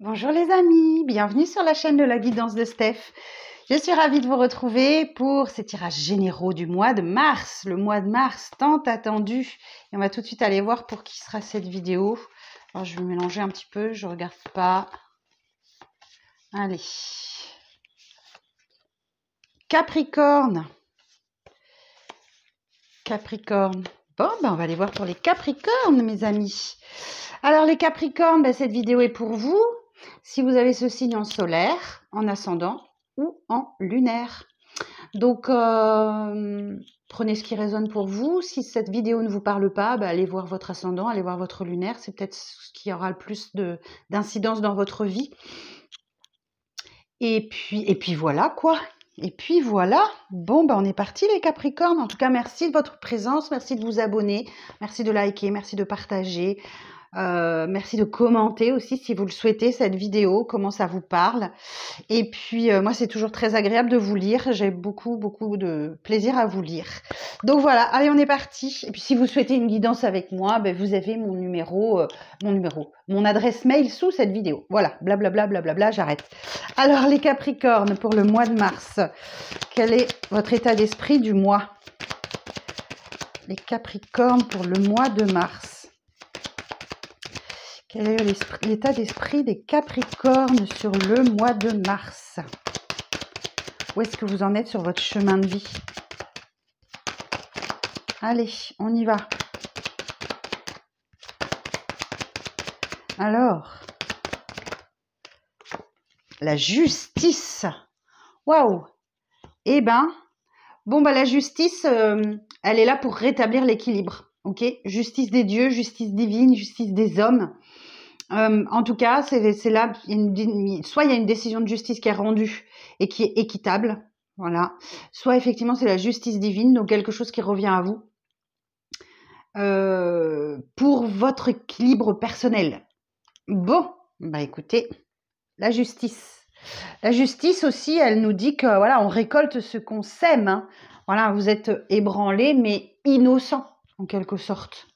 Bonjour les amis, bienvenue sur la chaîne de la guidance de Steph. Je suis ravie de vous retrouver pour ces tirages généraux du mois de mars, le mois de mars tant attendu. Et on va tout de suite aller voir pour qui sera cette vidéo. Alors je vais mélanger un petit peu, je regarde pas. Allez. Capricorne. Capricorne. Bon, ben on va aller voir pour les Capricornes, mes amis. Alors les Capricornes, cette vidéo est pour vous. Si vous avez ce signe en solaire, en ascendant ou en lunaire. Donc, prenez ce qui résonne pour vous. Si cette vidéo ne vous parle pas, allez voir votre ascendant, allez voir votre lunaire. C'est peut-être ce qui aura le plus d'incidence dans votre vie. Et puis voilà quoi. Et puis voilà. Bon, on est parti les Capricornes. En tout cas, merci de votre présence, merci de vous abonner, merci de liker, merci de partager. Merci de commenter aussi si vous le souhaitez cette vidéo, comment ça vous parle. Et puis moi c'est toujours très agréable de vous lire, j'ai beaucoup de plaisir à vous lire. Donc voilà, allez on est parti. Et puis si vous souhaitez une guidance avec moi, vous avez mon mon adresse mail sous cette vidéo. Voilà, blablabla, j'arrête. Alors les Capricornes pour le mois de mars, quel est votre état d'esprit du mois? Les Capricornes pour le mois de mars. Quel est l'état d'esprit des Capricornes sur le mois de mars? Où est-ce que vous en êtes sur votre chemin de vie? Allez, on y va. Alors, la justice. Waouh! Eh ben, la justice, elle est là pour rétablir l'équilibre. Ok? Justice des dieux, justice divine, justice des hommes. En tout cas, c'est là, soit il y a une décision de justice qui est rendue et qui est équitable, voilà. Soit effectivement c'est la justice divine, donc quelque chose qui revient à vous pour votre équilibre personnel. Bon, écoutez, la justice. La justice aussi, elle nous dit que voilà, on récolte ce qu'on sème. Hein. Voilà, vous êtes ébranlé mais innocent en quelque sorte.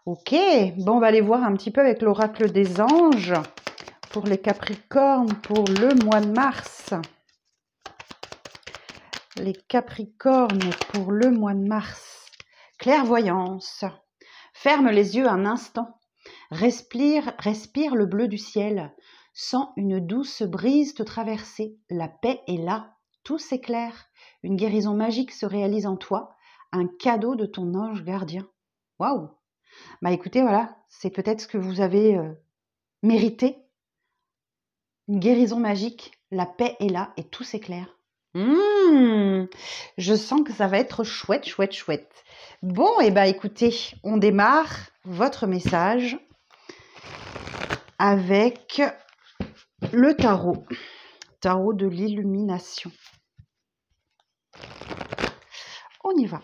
Ok, on va aller voir un petit peu avec l'oracle des anges pour les Capricornes pour le mois de mars. Les Capricornes pour le mois de mars. Clairvoyance. Ferme les yeux un instant. Respire le bleu du ciel. Sens une douce brise te traverser. La paix est là. Tout s'éclaire. Une guérison magique se réalise en toi. Un cadeau de ton ange gardien. Waouh! Écoutez, voilà, c'est peut-être ce que vous avez mérité. Une guérison magique, la paix est là et tout s'éclaire. Je sens que ça va être chouette. Bon, écoutez, on démarre votre message avec le tarot. Tarot de l'illumination. On y va.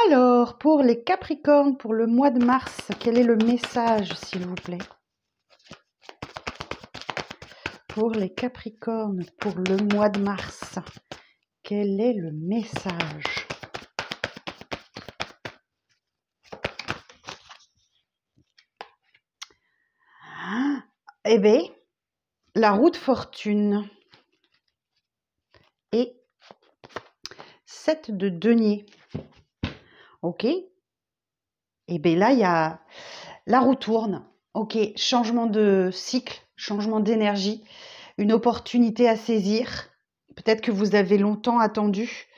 Alors, pour les Capricornes, pour le mois de mars, quel est le message, s'il vous plaît? Pour les Capricornes, pour le mois de mars, quel est le message? Eh bien, la roue de fortune et 7 de denier. Ok. Et bien là, il y a la roue tourne. Ok, changement de cycle, changement d'énergie, une opportunité à saisir. Peut-être que vous avez longtemps attendu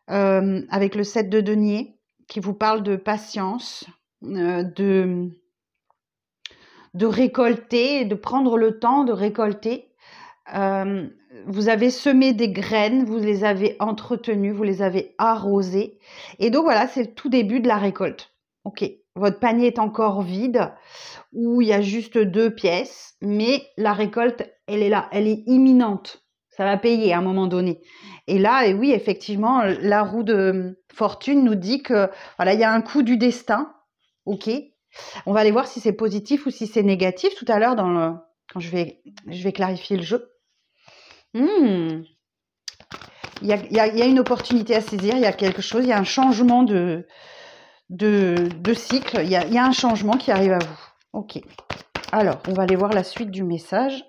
avec le 7 de denier qui vous parle de patience, de récolter, de prendre le temps de récolter. Vous avez semé des graines, vous les avez entretenues, vous les avez arrosées. Et donc voilà, c'est le tout début de la récolte. Ok, votre panier est encore vide, où il y a juste 2 pièces, mais la récolte, elle est là, elle est imminente. Ça va payer à un moment donné. Et là, et oui, effectivement, la roue de fortune nous dit que voilà, il y a un coup du destin. Ok, on va aller voir si c'est positif ou si c'est négatif tout à l'heure quand je vais clarifier le jeu. Il y a une opportunité à saisir, il y a quelque chose, il y a un changement de cycle, il y a un changement qui arrive à vous. Ok. Alors, on va aller voir la suite du message.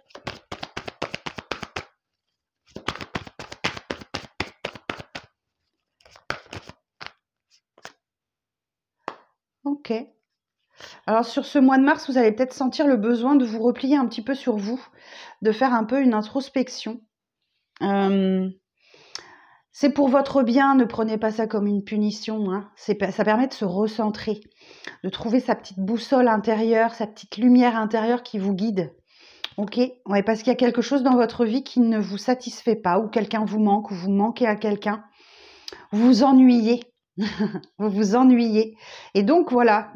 Ok. Alors, sur ce mois de mars, vous allez peut-être sentir le besoin de vous replier un petit peu sur vous, de faire un peu une introspection. C'est pour votre bien, ne prenez pas ça comme une punition. Hein. Ça permet de se recentrer, de trouver sa petite boussole intérieure, sa petite lumière intérieure qui vous guide. Ok, ouais, parce qu'il y a quelque chose dans votre vie qui ne vous satisfait pas, ou quelqu'un vous manque, ou vous manquez à quelqu'un. Vous vous ennuyez. Vous vous ennuyez. Et donc voilà,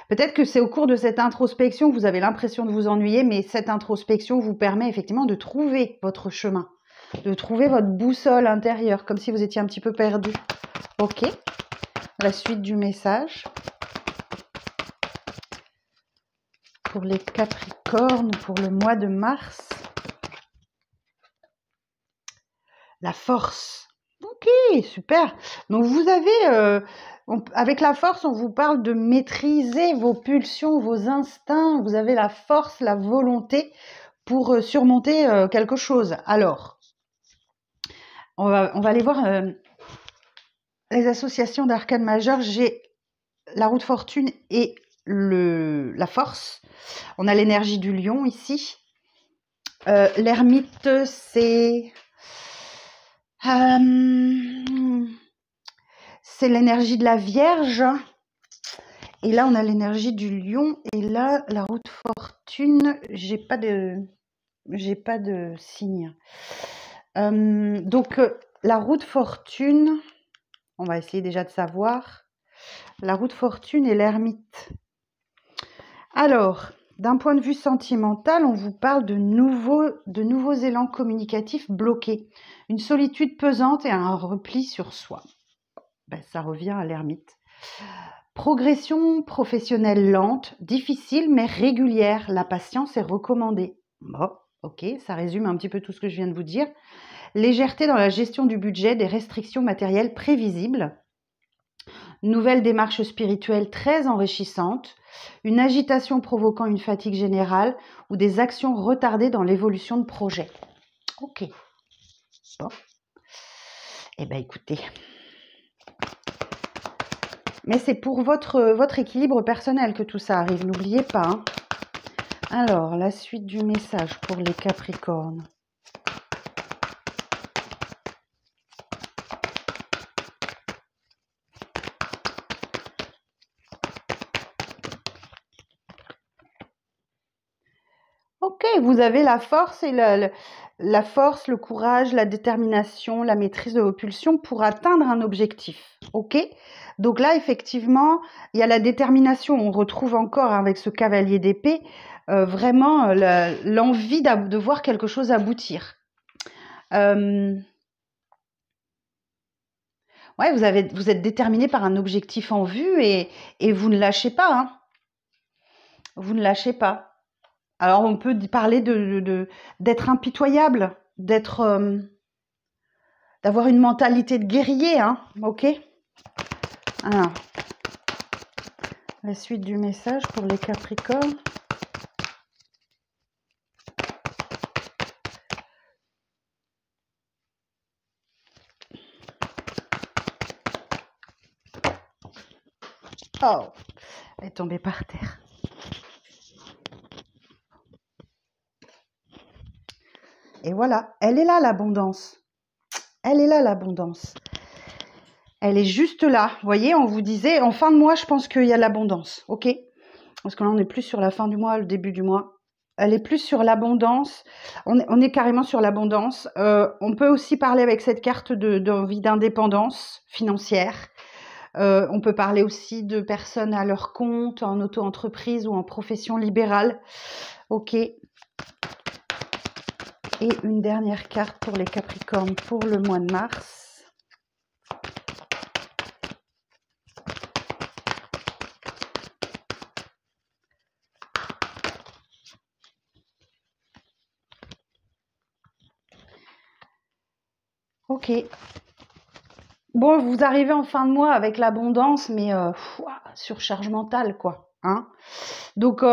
peut-être que c'est au cours de cette introspection que vous avez l'impression de vous ennuyer, mais cette introspection vous permet effectivement de trouver votre chemin, de trouver votre boussole intérieure, comme si vous étiez un petit peu perdu. Ok, la suite du message. Pour les Capricornes, pour le mois de mars. La force. Ok, super. Donc vous avez, avec la force, on vous parle de maîtriser vos pulsions, vos instincts. Vous avez la force, la volonté pour surmonter quelque chose. Alors, on va aller voir les associations d'arcane majeur. J'ai la roue de fortune et la force. On a l'énergie du lion ici. L'ermite, c'est l'énergie de la Vierge. Et là, on a l'énergie du lion. Et là, la roue de fortune, j'ai pas de signe. Donc, la roue de fortune, on va essayer déjà de savoir. La roue de fortune et l'ermite. Alors, d'un point de vue sentimental, on vous parle de nouveaux élans communicatifs bloqués, une solitude pesante et un repli sur soi. Ben, ça revient à l'ermite. Progression professionnelle lente, difficile mais régulière. La patience est recommandée. Bon, ok, ça résume un petit peu tout ce que je viens de vous dire. Légèreté dans la gestion du budget, des restrictions matérielles prévisibles. Nouvelle démarche spirituelle très enrichissante. Une agitation provoquant une fatigue générale ou des actions retardées dans l'évolution de projet. Ok. Bon. Eh bien, écoutez. Mais c'est pour votre équilibre personnel que tout ça arrive, n'oubliez pas. Hein. Alors, la suite du message pour les Capricornes. Ok, vous avez la force et la force, le courage, la détermination, la maîtrise de vos pulsions pour atteindre un objectif. Ok, donc là, effectivement, il y a la détermination. On retrouve encore avec ce cavalier d'épée vraiment l'envie de voir quelque chose aboutir. Ouais, vous êtes déterminé par un objectif en vue et vous ne lâchez pas. Hein. Vous ne lâchez pas. Alors, on peut parler d'être impitoyable, d'avoir une mentalité de guerrier, hein, ok? Alors, la suite du message pour les Capricornes. Oh, elle est tombée par terre. Et voilà, elle est là l'abondance. Elle est là l'abondance. Elle est juste là. Vous voyez, on vous disait, en fin de mois, je pense qu'il y a l'abondance, ok? Parce que là, on n'est plus sur la fin du mois, le début du mois. Elle est plus sur l'abondance. On est carrément sur l'abondance. On peut aussi parler avec cette carte d'envie d'indépendance financière. On peut parler aussi de personnes à leur compte, en auto-entreprise ou en profession libérale. Ok. Et une dernière carte pour les Capricornes pour le mois de mars. Ok. Bon, vous arrivez en fin de mois avec l'abondance, mais surcharge mentale, quoi. Hein. Donc,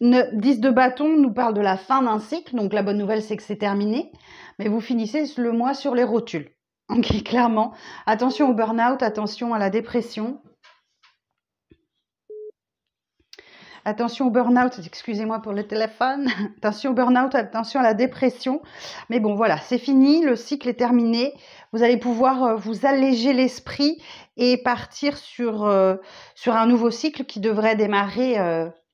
10 de bâton nous parle de la fin d'un cycle. Donc, la bonne nouvelle, c'est que c'est terminé. Mais vous finissez le mois sur les rotules. Ok, clairement. Attention au burn-out, attention à la dépression. Attention au burn-out, excusez-moi pour le téléphone. Attention au burn-out, attention à la dépression. Mais bon, voilà, c'est fini, le cycle est terminé. Vous allez pouvoir vous alléger l'esprit et partir sur un nouveau cycle qui devrait démarrer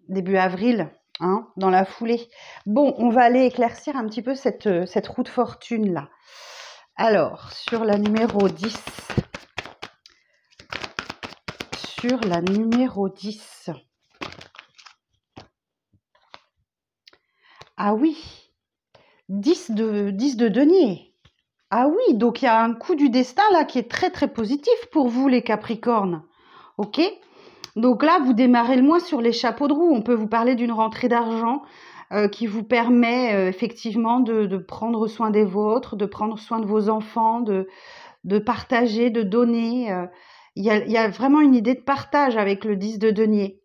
début avril, hein, dans la foulée. Bon, on va aller éclaircir un petit peu cette roue de fortune-là. Alors, sur la numéro 10. Sur la numéro 10. Ah oui, 10 de denier. Ah oui, donc il y a un coup du destin là qui est très très positif pour vous les Capricornes. Ok? Donc là, vous démarrez le mois sur les chapeaux de roue. On peut vous parler d'une rentrée d'argent qui vous permet effectivement de prendre soin des vôtres, de prendre soin de vos enfants, de partager, de donner. Il y a vraiment une idée de partage avec le 10 de denier.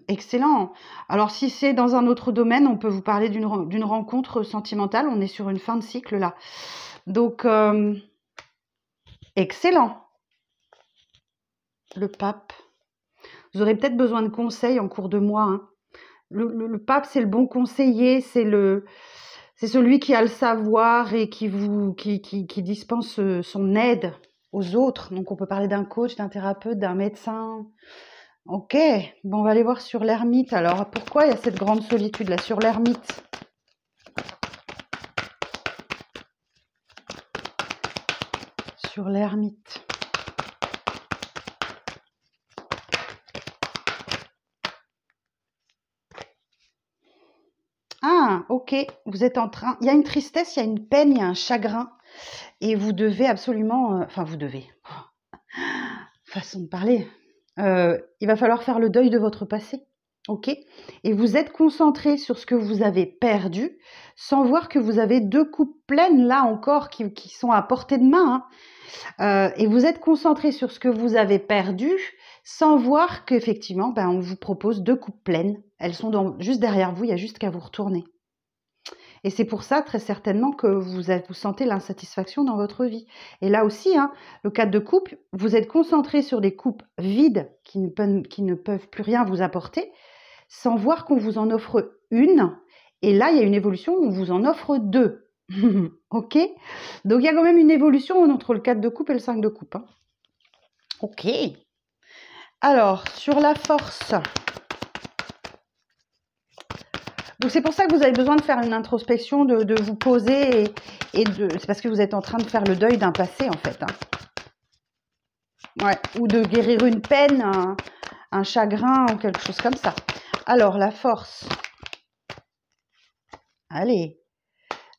Excellent. Alors si c'est dans un autre domaine, on peut vous parler d'une rencontre sentimentale. On est sur une fin de cycle là. Donc, excellent. Le pape. Vous aurez peut-être besoin de conseils en cours de mois, hein. Le pape, c'est le bon conseiller, c'est celui qui a le savoir et qui dispense son aide aux autres. Donc on peut parler d'un coach, d'un thérapeute, d'un médecin. Ok, bon, on va aller voir sur l'ermite. Alors, pourquoi il y a cette grande solitude là sur l'ermite? Sur l'ermite. Ah, ok, vous êtes en train... Il y a une tristesse, il y a une peine, il y a un chagrin. Et vous devez absolument... Enfin, vous devez... Façon de parler. Il va falloir faire le deuil de votre passé. Ok? Et vous êtes concentré sur ce que vous avez perdu, sans voir que vous avez 2 coupes pleines, là encore, qui sont à portée de main, hein. Et vous êtes concentré sur ce que vous avez perdu, sans voir qu'effectivement, on vous propose 2 coupes pleines. Elles sont juste derrière vous, il y a juste qu'à vous retourner. Et c'est pour ça, très certainement, que vous sentez l'insatisfaction dans votre vie. Et là aussi, hein, le 4 de coupe, vous êtes concentré sur des coupes vides qui ne peuvent plus rien vous apporter, sans voir qu'on vous en offre une. Et là, il y a une évolution, on vous en offre 2. Ok? Donc, il y a quand même une évolution entre le 4 de coupe et le 5 de coupe, hein. Ok. Alors, sur la force... Donc c'est pour ça que vous avez besoin de faire une introspection, de vous poser c'est parce que vous êtes en train de faire le deuil d'un passé en fait, hein. Ouais, ou de guérir une peine, un chagrin ou quelque chose comme ça. Alors la force. Allez,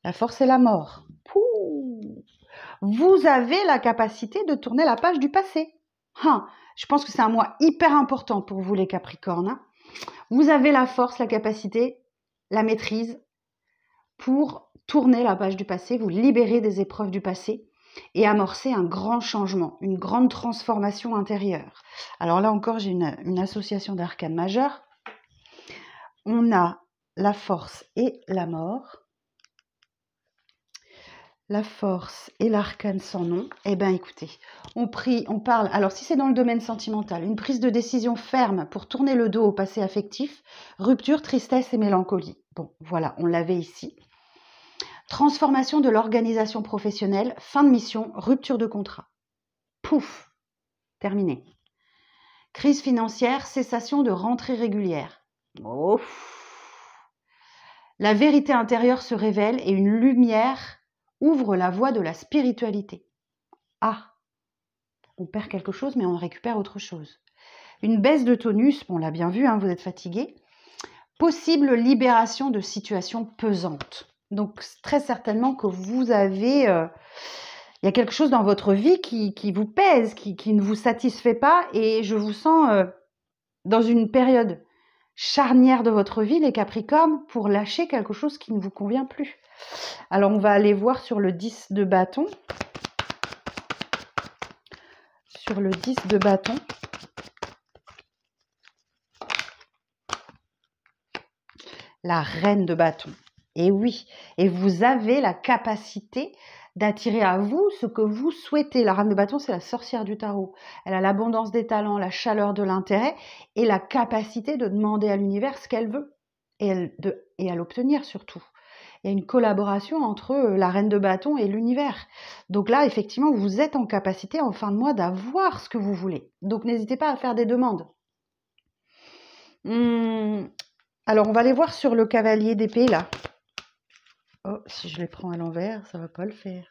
la force et la mort. Pouh. Vous avez la capacité de tourner la page du passé. Je pense que c'est un mois hyper important pour vous les Capricornes, hein. Vous avez la force, la capacité, la maîtrise pour tourner la page du passé, vous libérer des épreuves du passé et amorcer un grand changement, une grande transformation intérieure. Alors là encore, j'ai une association d'arcanes majeures. On a la force et la mort. La force et l'arcane sans nom. Eh bien, écoutez, on parle... Alors, si c'est dans le domaine sentimental, une prise de décision ferme pour tourner le dos au passé affectif, rupture, tristesse et mélancolie. Bon, voilà, on l'avait ici. Transformation de l'organisation professionnelle, fin de mission, rupture de contrat. Pouf, terminé. Crise financière, cessation de rentrée régulière. La vérité intérieure se révèle et une lumière ouvre la voie de la spiritualité. Ah, on perd quelque chose, mais on récupère autre chose. Une baisse de tonus, on l'a bien vu, hein, vous êtes fatigué. Possible libération de situations pesantes. Donc, très certainement que vous avez... il y a quelque chose dans votre vie qui vous pèse, qui ne vous satisfait pas. Et je vous sens dans une période charnière de votre vie, les Capricornes, pour lâcher quelque chose qui ne vous convient plus. Alors, on va aller voir sur le 10 de bâton. Sur le 10 de bâton. la reine de bâton. Et oui, et vous avez la capacité d'attirer à vous ce que vous souhaitez. La reine de bâton, c'est la sorcière du tarot. Elle a l'abondance des talents, la chaleur de l'intérêt et la capacité de demander à l'univers ce qu'elle veut et à l'obtenir surtout. Il y a une collaboration entre la reine de bâton et l'univers. Donc là, effectivement, vous êtes en capacité en fin de mois d'avoir ce que vous voulez. Donc n'hésitez pas à faire des demandes. Alors, on va aller voir sur le cavalier d'épée, là. Oh, si je les prends à l'envers, ça va pas le faire.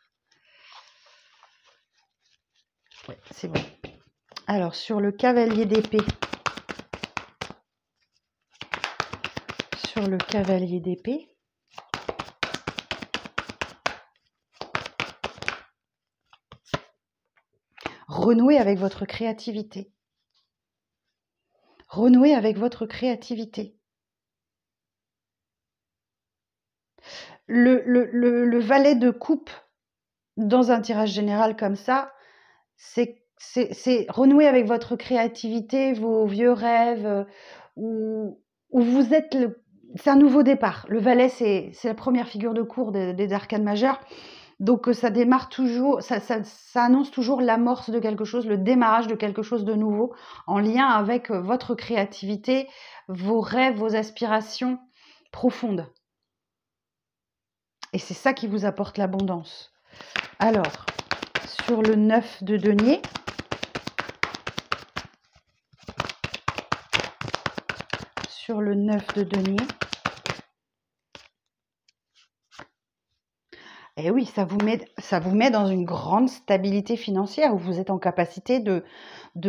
Ouais, c'est bon. Alors, sur le cavalier d'épée. Sur le cavalier d'épée. Renouez avec votre créativité. Renouez avec votre créativité. Le valet de coupe dans un tirage général comme ça, c'est renouer avec votre créativité, vos vieux rêves, où vous êtes c'est un nouveau départ. Le valet, c'est la première figure de cour des arcanes majeures. Donc ça démarre toujours, ça annonce toujours l'amorce de quelque chose, le démarrage de quelque chose de nouveau, en lien avec votre créativité, vos rêves, vos aspirations profondes. Et c'est ça qui vous apporte l'abondance. Alors, sur le 9 de denier, sur le 9 de denier, et oui, ça vous met dans une grande stabilité financière où vous êtes en capacité de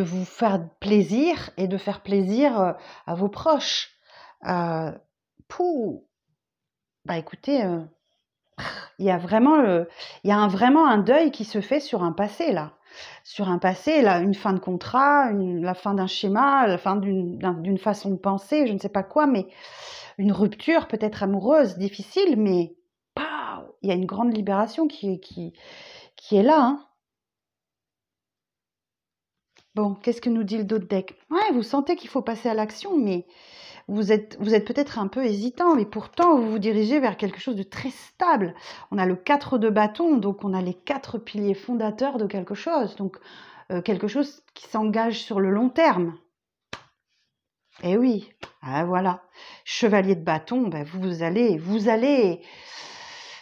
vous faire plaisir et de faire plaisir à vos proches. Bah écoutez, il y a vraiment vraiment un deuil qui se fait sur un passé là. Sur un passé, là, une fin de contrat, la fin d'un schéma, la fin d'une façon de penser, je ne sais pas quoi, mais une rupture peut-être amoureuse, difficile, mais il y a une grande libération qui est là. Hein. Bon, qu'est-ce que nous dit le dos de deck? Ouais, vous sentez qu'il faut passer à l'action, mais vous êtes peut-être un peu hésitant, mais pourtant vous vous dirigez vers quelque chose de très stable. On a le 4 de bâton, donc on a les 4 piliers fondateurs de quelque chose, donc quelque chose qui s'engage sur le long terme. Eh oui, voilà. Chevalier de bâton, ben vous allez,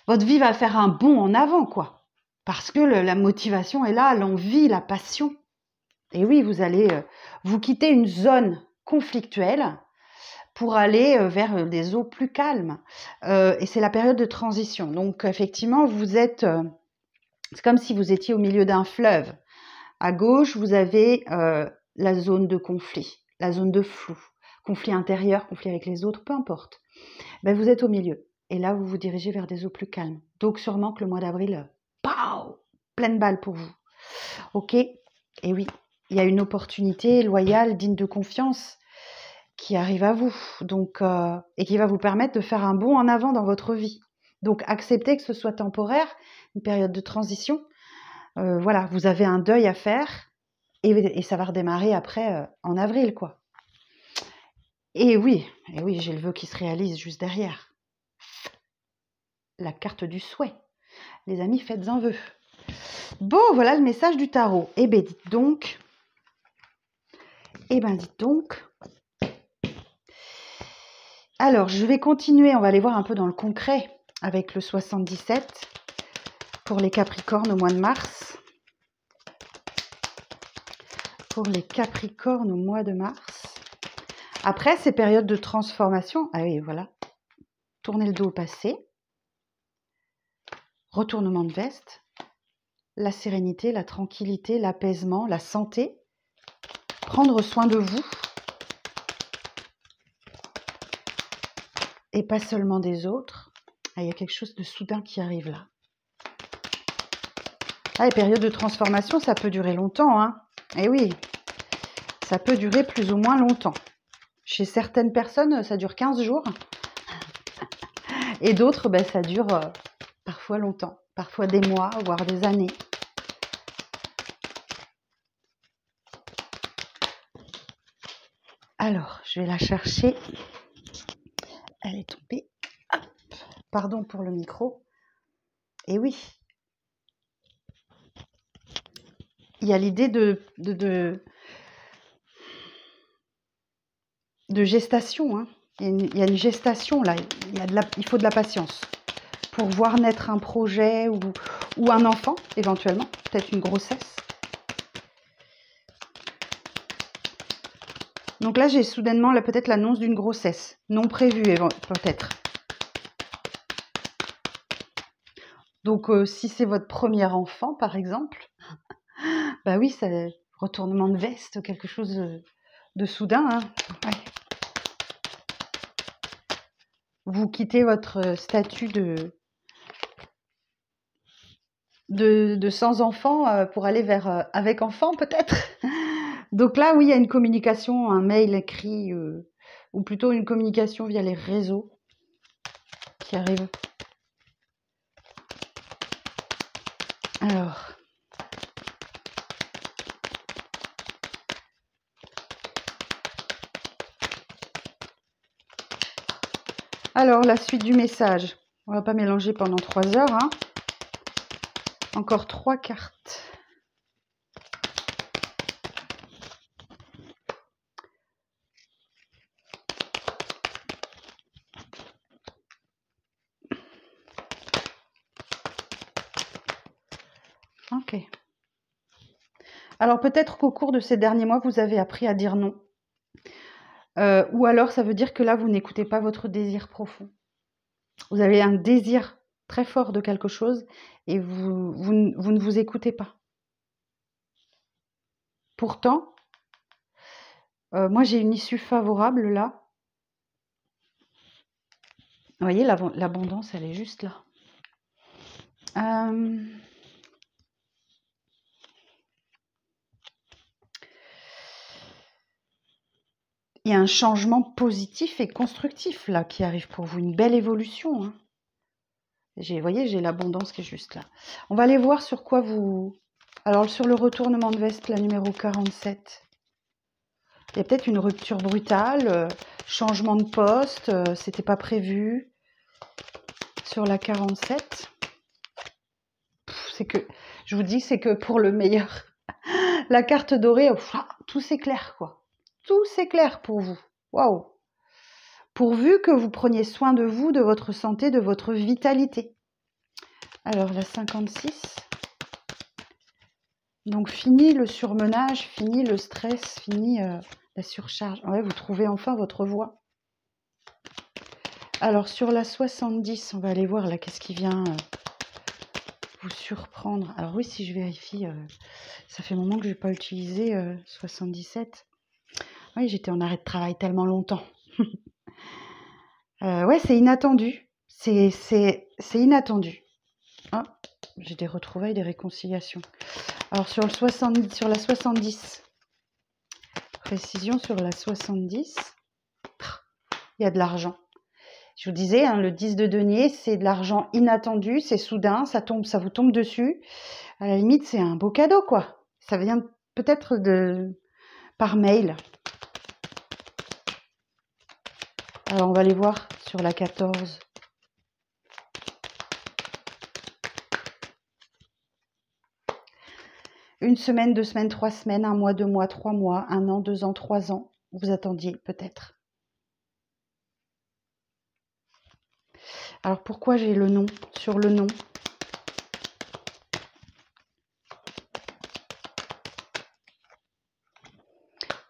votre vie va faire un bond en avant, quoi. Parce que la motivation est là, l'envie, la passion. Et oui, vous allez vous quitter une zone conflictuelle pour aller vers des eaux plus calmes. Et c'est la période de transition. Donc, effectivement, c'est comme si vous étiez au milieu d'un fleuve. À gauche, vous avez la zone de conflit, la zone de flou, conflit intérieur, conflit avec les autres, peu importe. Ben, vous êtes au milieu. Et là, vous vous dirigez vers des eaux plus calmes. Donc, sûrement que le mois d'avril, pleine balle pour vous. Ok. Et oui, il y a une opportunité loyale, digne de confiance qui arrive à vous, donc et qui va vous permettre de faire un bond en avant dans votre vie. Donc acceptez que ce soit temporaire, une période de transition. Voilà, vous avez un deuil à faire et ça va redémarrer après en avril, quoi. Et oui, j'ai le vœu qui se réalise juste derrière. La carte du souhait. Les amis, faites un vœu. Bon, voilà le message du tarot. Eh ben dites donc. Alors, je vais continuer, on va aller voir un peu dans le concret avec le 77 pour les Capricornes au mois de mars. Pour les Capricornes au mois de mars. Après ces périodes de transformation, ah oui, voilà, tournez le dos au passé, retournement de veste, la sérénité, la tranquillité, l'apaisement, la santé, prendre soin de vous et pas seulement des autres. Ah, il y a quelque chose de soudain qui arrive là. Ah, les périodes de transformation, ça peut durer longtemps, hein. Eh oui, ça peut durer plus ou moins longtemps. Chez certaines personnes, ça dure 15 jours. Et d'autres, ben, ça dure parfois longtemps. Parfois des mois, voire des années. Alors, je vais la chercher. Elle est tombée. Hop. Pardon pour le micro. Et oui. Il y a l'idée de gestation. Hein. Il y a une gestation là. Il faut de la patience pour voir naître un projet ou un enfant, éventuellement. Peut-être une grossesse. Donc là, j'ai soudainement peut-être l'annonce d'une grossesse. Non prévue, peut-être. Donc, si c'est votre premier enfant, par exemple, bah oui, c'est retournement de veste, quelque chose de soudain. Hein. Ouais. Vous quittez votre statut de sans enfant pour aller vers avec enfant, peut-être. Donc là, oui, il y a une communication, un mail écrit, ou plutôt une communication via les réseaux qui arrive. Alors, la suite du message. On ne va pas mélanger pendant 3 heures. Hein. Encore 3 cartes. Ok. Alors, peut-être qu'au cours de ces derniers mois, vous avez appris à dire non. Ou alors, ça veut dire que là, vous n'écoutez pas votre désir profond. Vous avez un désir très fort de quelque chose et vous ne vous écoutez pas. Pourtant, moi, j'ai une issue favorable là. Vous voyez, l'abondance, elle est juste là. Il y a un changement positif et constructif là qui arrive pour vous, une belle évolution. Hein. Vous voyez, j'ai l'abondance qui est juste là. On va aller voir sur quoi vous... Alors, sur le retournement de veste, la numéro 47. Il y a peut-être une rupture brutale, changement de poste, c'était pas prévu. Sur la 47, c'est que, je vous dis, c'est que pour le meilleur. La carte dorée, tout s'éclaire, quoi. Tout s'éclaire pour vous. Waouh! Pourvu que vous preniez soin de vous, de votre santé, de votre vitalité. Alors, la 56. Donc, fini le surmenage, fini le stress, fini la surcharge. Ouais, vous trouvez enfin votre voie. Alors, sur la 70, on va aller voir là, qu'est-ce qui vient vous surprendre. Alors oui, si je vérifie, ça fait un moment que je n'ai pas utilisé 77. Oui, j'étais en arrêt de travail tellement longtemps. Ouais, c'est inattendu. C'est inattendu. Ah, j'ai des retrouvailles, des réconciliations. Alors sur la 70, précision sur la 70, il y a de l'argent. Je vous disais, hein, le 10 de denier, c'est de l'argent inattendu, c'est soudain, ça vous tombe dessus. À la limite, c'est un beau cadeau, quoi. Ça vient peut-être par mail. Alors, on va aller voir sur la 14. Une semaine, 2 semaines, 3 semaines, 1 mois, 2 mois, 3 mois, 1 an, 2 ans, 3 ans. Vous attendiez peut-être. Alors, pourquoi j'ai le nom sur le nom?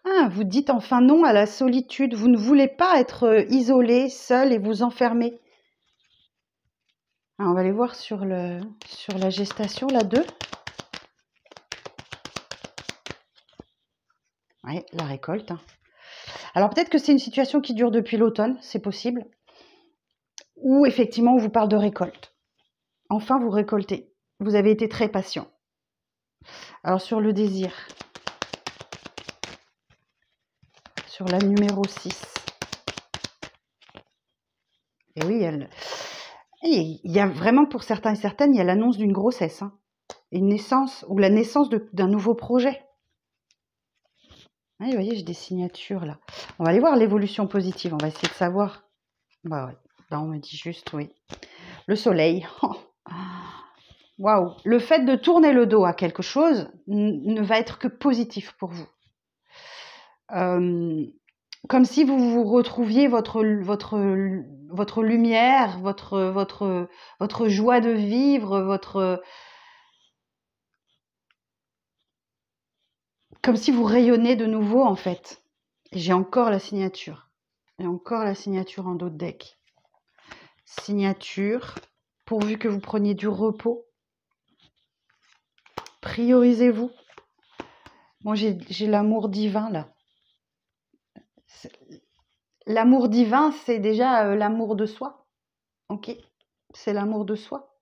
Ah, vous dites enfin non à la solitude. Vous ne voulez pas être isolé, seul et vous enfermer. Alors, on va aller voir sur la gestation, la 2. Oui, la récolte. Alors, peut-être que c'est une situation qui dure depuis l'automne, c'est possible. Ou effectivement, on vous parle de récolte. Enfin, vous récoltez. Vous avez été très patient. Alors, sur le désir. Sur la numéro 6. Et oui, il y a vraiment, pour certains et certaines, il y a l'annonce d'une grossesse. Hein. Une naissance, ou la naissance d'un nouveau projet. Ah, vous voyez, j'ai des signatures là. On va aller voir l'évolution positive. On va essayer de savoir Bah ouais. Là, on me dit juste oui. Le soleil. Waouh. Le fait de tourner le dos à quelque chose ne va être que positif pour vous. Comme si vous retrouviez votre lumière, votre joie de vivre, comme si vous rayonnez de nouveau en fait. J'ai encore la signature. Et encore la signature en dos de deck. Signature, pourvu que vous preniez du repos. Priorisez-vous. Moi, j'ai l'amour divin là. L'amour divin, c'est déjà l'amour de soi. Ok? C'est l'amour de soi.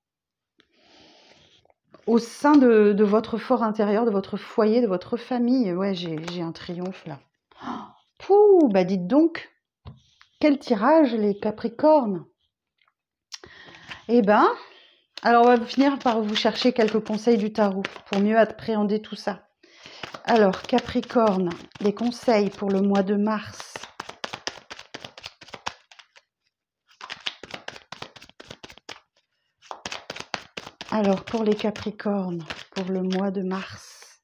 Au sein de votre fort intérieur, de votre foyer, de votre famille. Ouais, j'ai un triomphe là. Pouh, bah dites donc, quel tirage les Capricornes. Eh ben, alors on va finir par vous chercher quelques conseils du tarot pour mieux appréhender tout ça. Alors, Capricorne, les conseils pour le mois de mars. Alors, pour les Capricornes, pour le mois de mars,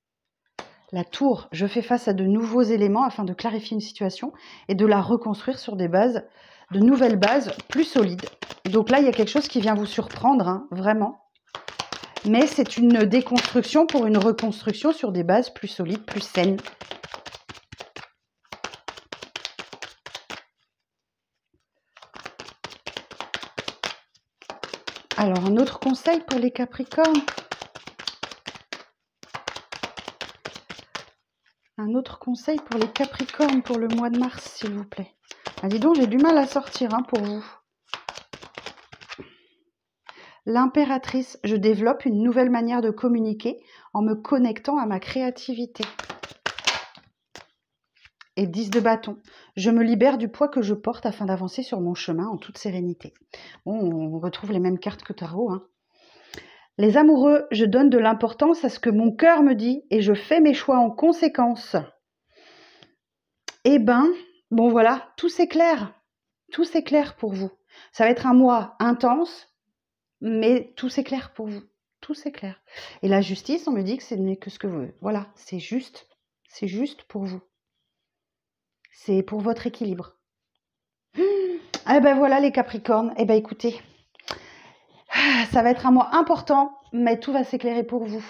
la tour, je fais face à de nouveaux éléments afin de clarifier une situation et de la reconstruire sur des bases, de nouvelles bases plus solides. Donc là, il y a quelque chose qui vient vous surprendre, hein, vraiment. Mais c'est une déconstruction pour une reconstruction sur des bases plus solides, plus saines. Alors, un autre conseil pour les Capricornes. Un autre conseil pour les Capricornes pour le mois de mars, s'il vous plaît. Ah, dis donc, j'ai du mal à sortir hein, pour vous. L'impératrice, je développe une nouvelle manière de communiquer en me connectant à ma créativité. Et 10 de bâton, je me libère du poids que je porte afin d'avancer sur mon chemin en toute sérénité. Bon, on retrouve les mêmes cartes que tarot. Hein. Les amoureux, je donne de l'importance à ce que mon cœur me dit et je fais mes choix en conséquence. Eh ben, bon voilà, tout s'éclaire. Tout s'éclaire pour vous. Ça va être un mois intense, mais tout s'éclaire pour vous. Tout s'éclaire. Et la justice, on me dit que ce n'est que ce que vous... Voilà, c'est juste. C'est juste pour vous. C'est pour votre équilibre. Eh ben voilà les Capricornes. Eh ben écoutez, ça va être un mois important, mais tout va s'éclairer pour vous.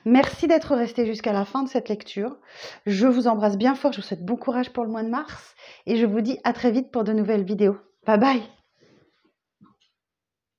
Merci d'être resté jusqu'à la fin de cette lecture. Je vous embrasse bien fort. Je vous souhaite bon courage pour le mois de mars. Et je vous dis à très vite pour de nouvelles vidéos. Bye bye.